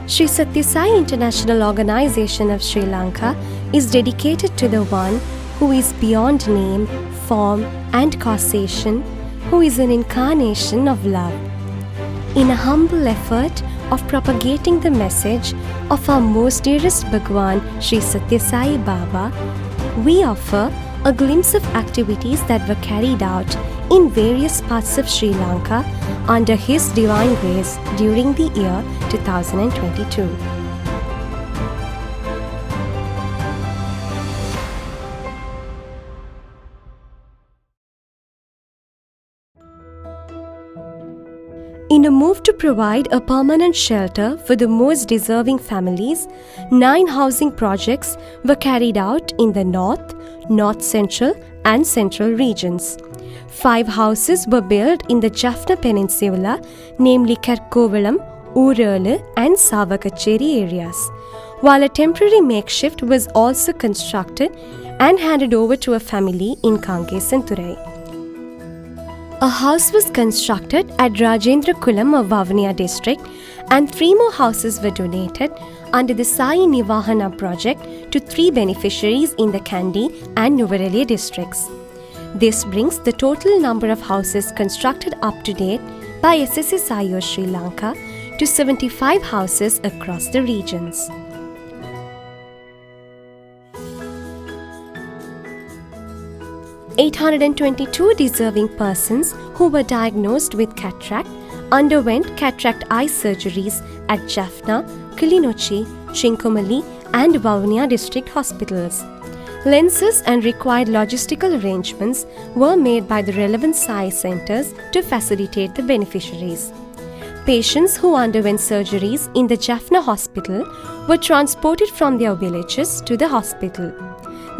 Sri Sathya Sai International Organization of Sri Lanka is dedicated to the one who is beyond name, form and causation, who is an incarnation of love. In a humble effort of propagating the message of our most dearest Bhagwan Sri Sathya Sai Baba, we offer a glimpse of activities that were carried out in various parts of Sri Lanka under His Divine Grace during the year 2022. In a move to provide a permanent shelter for the most deserving families, 9 housing projects were carried out in the North, North Central and Central regions. 5 houses were built in the Jaffna Peninsula, namely Kerkovalam, Ooralu and Savakacheri areas, while a temporary makeshift was also constructed and handed over to a family in Kangesanturai. A house was constructed at Rajendra Kulam of Vavuniya district and 3 more houses were donated under the Sai Nivahana project to 3 beneficiaries in the Kandy and Nuvareliya districts. This brings the total number of houses constructed up to date by SSSIO Sri Lanka to 75 houses across the regions. (822) deserving persons who were diagnosed with cataract underwent cataract eye surgeries at Jaffna, Kilinochchi, Chinkamali and Vavuniya district hospitals. Lenses and required logistical arrangements were made by the relevant Sai centers to facilitate the beneficiaries. Patients who underwent surgeries in the Jaffna hospital were transported from their villages to the hospital.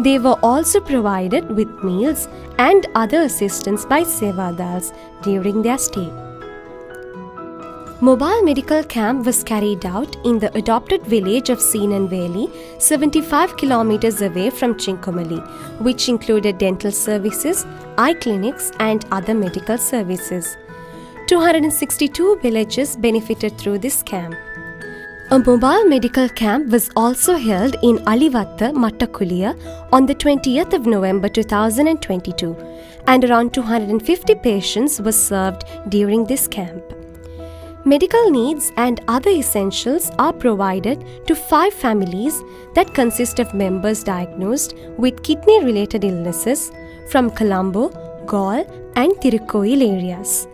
They were also provided with meals and other assistance by Sevadals during their stay. Mobile medical camp was carried out in the adopted village of Seenanveli, 75 kilometers away from Chinkamali, which included dental services, eye clinics and other medical services. 262 villages benefited through this camp. A mobile medical camp was also held in Alivatta, Mattakuliya on the 20th of November 2022 and around 250 patients were served during this camp. Medical needs and other essentials are provided to 5 families that consist of members diagnosed with kidney-related illnesses from Colombo, Galle and Tirukkoil areas.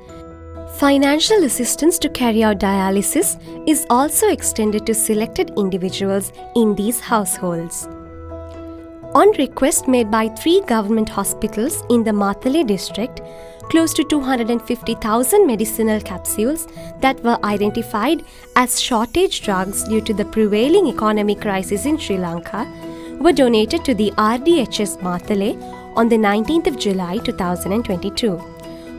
Financial assistance to carry out dialysis is also extended to selected individuals in these households. On request made by 3 government hospitals in the Matale district, close to 250,000 medicinal capsules that were identified as shortage drugs due to the prevailing economic crisis in Sri Lanka were donated to the RDHS Matale on the 19th of July 2022.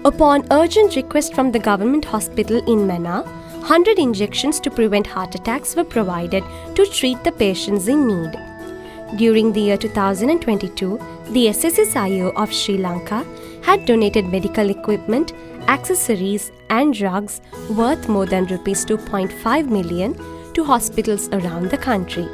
Upon urgent request from the government hospital in Mena, 100 injections to prevent heart attacks were provided to treat the patients in need. During the year 2022, the SSSIO of Sri Lanka had donated medical equipment, accessories and drugs worth more than Rs 2.5 million to hospitals around the country.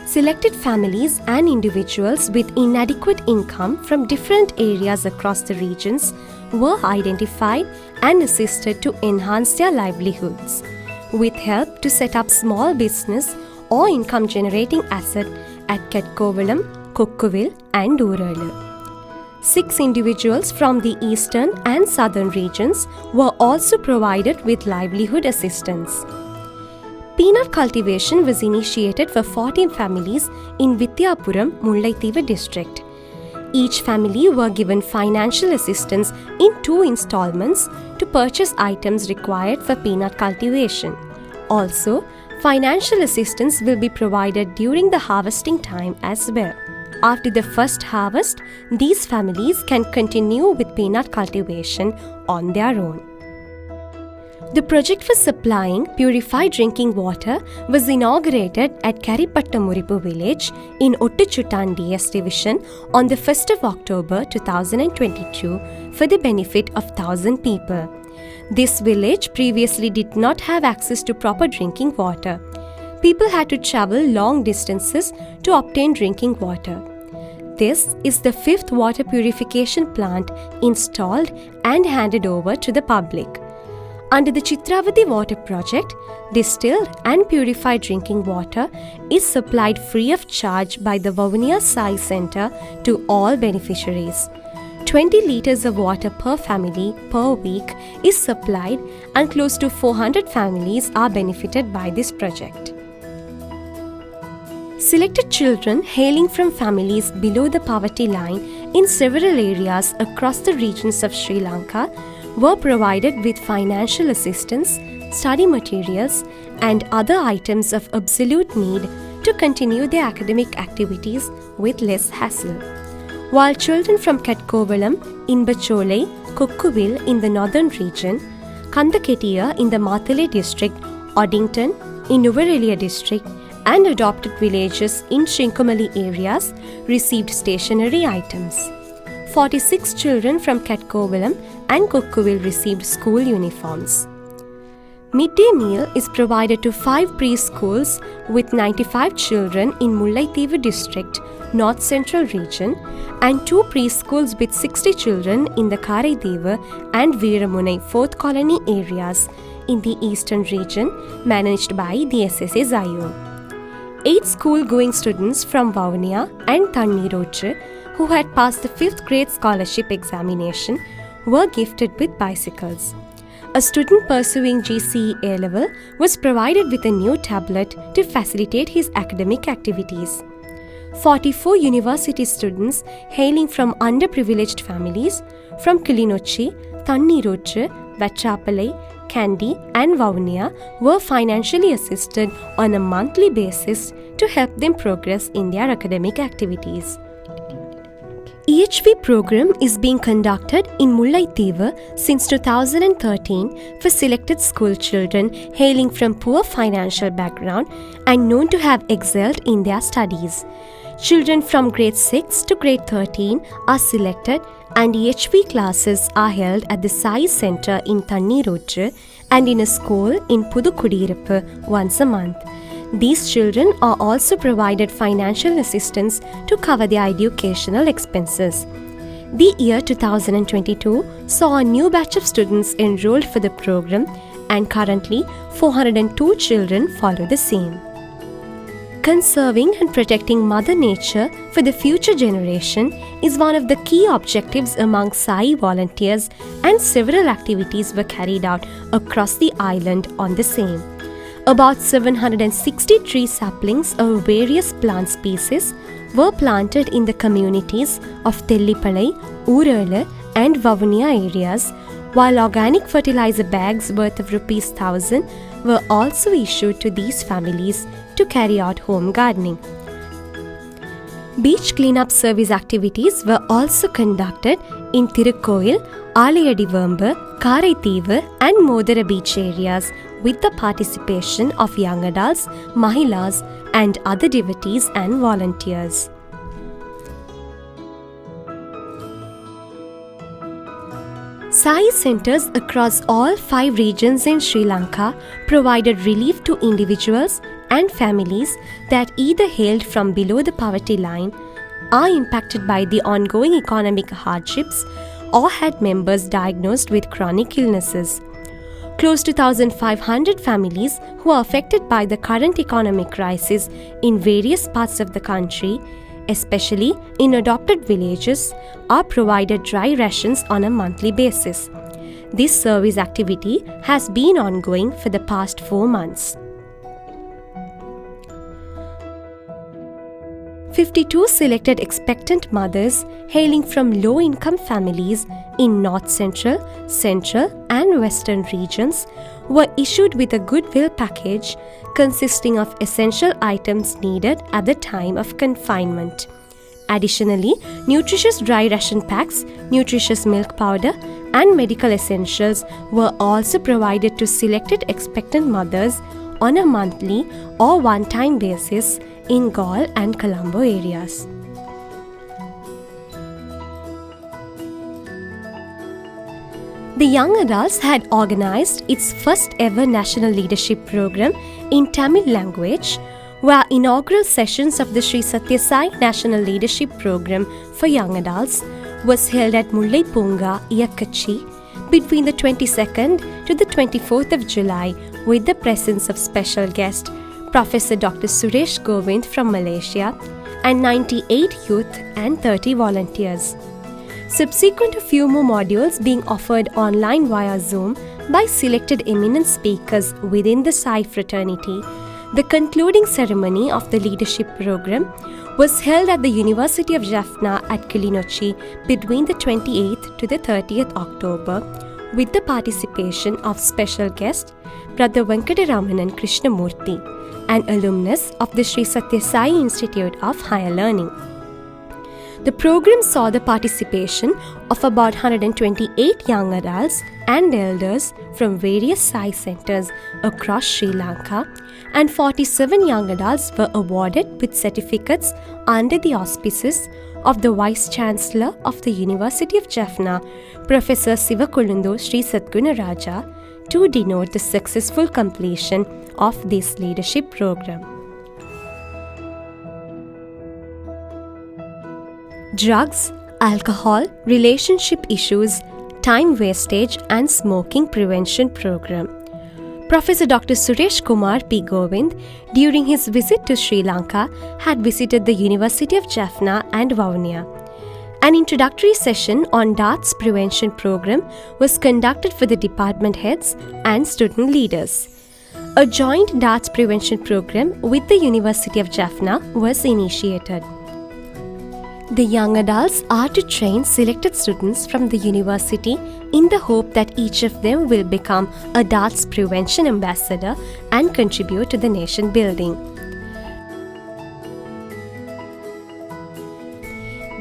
Selected families and individuals with inadequate income from different areas across the regions were identified and assisted to enhance their livelihoods, with help to set up small business or income-generating asset at Kerkovalam, Kokkuvil and Ooralu. 6 individuals from the eastern and southern regions were also provided with livelihood assistance. Peanut cultivation was initiated for 14 families in Vidyapuram, Mullaithiva district. Each family were given financial assistance in 2 installments to purchase items required for peanut cultivation. Also, financial assistance will be provided during the harvesting time as well. After the first harvest, these families can continue with peanut cultivation on their own. The project for supplying purified drinking water was inaugurated at Karipattamuripu village in Ottuchuttan DS division on the 1st of October 2022 for the benefit of 1,000 people. This village previously did not have access to proper drinking water. People had to travel long distances to obtain drinking water. This is the 5th water purification plant installed and handed over to the public. Under the Chitravati Water Project, distilled and purified drinking water is supplied free of charge by the Vavuniya Sai Center to all beneficiaries. 20 liters of water per family per week is supplied and close to 400 families are benefited by this project. Selected children hailing from families below the poverty line in several areas across the regions of Sri Lanka were provided with financial assistance, study materials, and other items of absolute need to continue their academic activities with less hassle. While children from Katkovalam, Inbacholai, Kokkuvil in the northern region, Kandaketiya in the Mathale district, Oddington in Nuwara district, and adopted villages in Trincomalee areas received stationery items. 46 children from Katkovalam and Kokkuvil received school uniforms. Midday meal is provided to 5 preschools with 95 children in Mullaitivu district, North Central region, and 2 preschools with 60 children in the Karaideva and Veeramunai 4th colony areas in the eastern region managed by the SSSIO. 8 school-going students from Vavuniya and Thannirochu who had passed the 5th grade scholarship examination were gifted with bicycles. A student pursuing GCE A-level was provided with a new tablet to facilitate his academic activities. 44 university students hailing from underprivileged families from Kilinochi, Thannirochu, Vattrapalai, Kandy and Vavuniya were financially assisted on a monthly basis to help them progress in their academic activities. EHV program is being conducted in Mullaitivu since 2013 for selected school children hailing from poor financial background and known to have excelled in their studies. Children from grade 6 to grade 13 are selected and EHV classes are held at the Sai Center in Thannirochu and in a school in Pudukudiyiruppu once a month. These children are also provided financial assistance to cover their educational expenses. The year 2022 saw a new batch of students enrolled for the program and currently 402 children follow the same. Conserving and protecting Mother Nature for the future generation is one of the key objectives among Sai volunteers, and several activities were carried out across the island on the same. About 760 tree saplings of various plant species were planted in the communities of Tellipalai, Urala and Vavuniya areas, while organic fertilizer bags worth of ₹1,000 were also issued to these families to carry out home gardening. Beach cleanup service activities were also conducted in Tirukkoil, Alayadivambu, Karaithivu and Modara beach areas with the participation of young adults, mahilas and other devotees and volunteers. Sai centers across all 5 regions in Sri Lanka provided relief to individuals and families that either hailed from below the poverty line, are impacted by the ongoing economic hardships, or had members diagnosed with chronic illnesses. Close to 1,500 families who are affected by the current economic crisis in various parts of the country, especially in adopted villages, are provided dry rations on a monthly basis. This service activity has been ongoing for the past 4 months. 52 selected expectant mothers hailing from low-income families in North Central, Central and Western regions were issued with a goodwill package consisting of essential items needed at the time of confinement. Additionally, nutritious dry ration packs, nutritious milk powder and medical essentials were also provided to selected expectant mothers on a monthly or one-time basis in Galle and Colombo areas. The young adults had organized its first ever national leadership program in Tamil language, where inaugural sessions of the Sri Sathya Sai National Leadership Program for Young Adults was held at Mullai Punga, Iyakkachi, between the 22nd to the 24th of July, with the presence of special guest Professor Dr. Suresh Govind from Malaysia and 98 youth and 30 volunteers. Subsequent a few more modules being offered online via Zoom by selected eminent speakers within the Sai fraternity, the concluding ceremony of the leadership program was held at the University of Jaffna at Kilinochchi between the 28th to the 30th October, with the participation of special guest Brother Venkataramanan Krishnamurthy, an alumnus of the Sri Sathya Sai Institute of Higher Learning. The program saw the participation of about 128 young adults and elders from various Sai centers across Sri Lanka, and 47 young adults were awarded with certificates under the auspices of the Vice Chancellor of the University of Jaffna, Professor Sivakolundu Sri Sadgunaraja, to denote the successful completion of this leadership program. Drugs, alcohol, relationship issues, time wastage and smoking prevention program. Professor Dr. Suresh Kumar P. Govind, during his visit to Sri Lanka, had visited the University of Jaffna and Vavuniya. An introductory session on DARTS prevention program was conducted for the department heads and student leaders. A joint DARTS prevention program with the University of Jaffna was initiated. The young adults are to train selected students from the university in the hope that each of them will become a DARTS prevention ambassador and contribute to the nation building.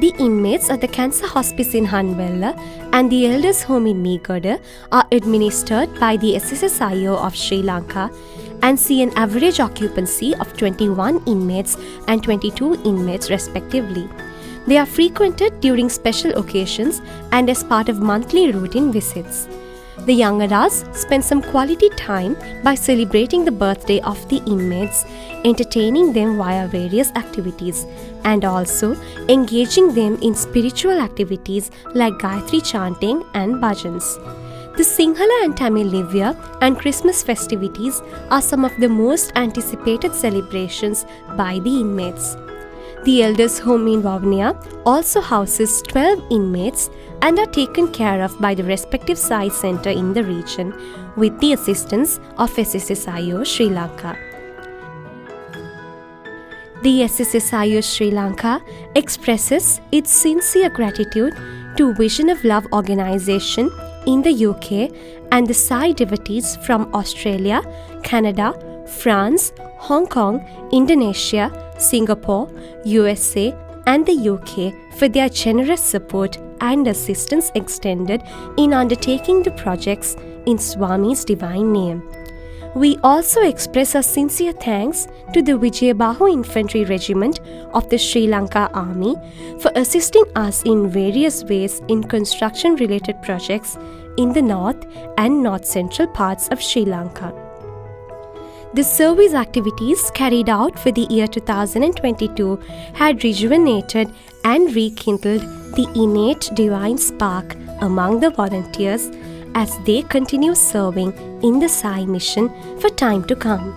The inmates at the Cancer Hospice in Hanwella and the Elders' Home in Meegoda are administered by the SSSIO of Sri Lanka and see an average occupancy of 21 inmates and 22 inmates respectively. They are frequented during special occasions and as part of monthly routine visits. The young adults spend some quality time by celebrating the birthday of the inmates, entertaining them via various activities, and also engaging them in spiritual activities like Gayatri chanting and bhajans. The Sinhala and Tamil New Year and Christmas festivities are some of the most anticipated celebrations by the inmates. The Elders' Home in Vavuniya also houses 12 inmates and are taken care of by the respective Sai Center in the region with the assistance of SSSIO Sri Lanka. The SSSIO Sri Lanka expresses its sincere gratitude to Vision of Love organization in the UK and the Sai devotees from Australia, Canada, France, Hong Kong, Indonesia, Singapore, USA and the UK for their generous support and assistance extended in undertaking the projects in Swami's divine name. We also express our sincere thanks to the Vijayabahu Infantry Regiment of the Sri Lanka Army for assisting us in various ways in construction-related projects in the north and north-central parts of Sri Lanka. The service activities carried out for the year 2022 had rejuvenated and rekindled the innate divine spark among the volunteers as they continue serving in the Sai mission for time to come.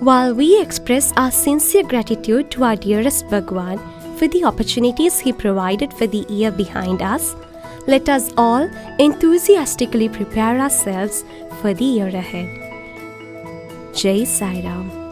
While we express our sincere gratitude to our dearest Bhagwan for the opportunities he provided for the year behind us, let us all enthusiastically prepare ourselves for the year ahead. Jai Sai Ram.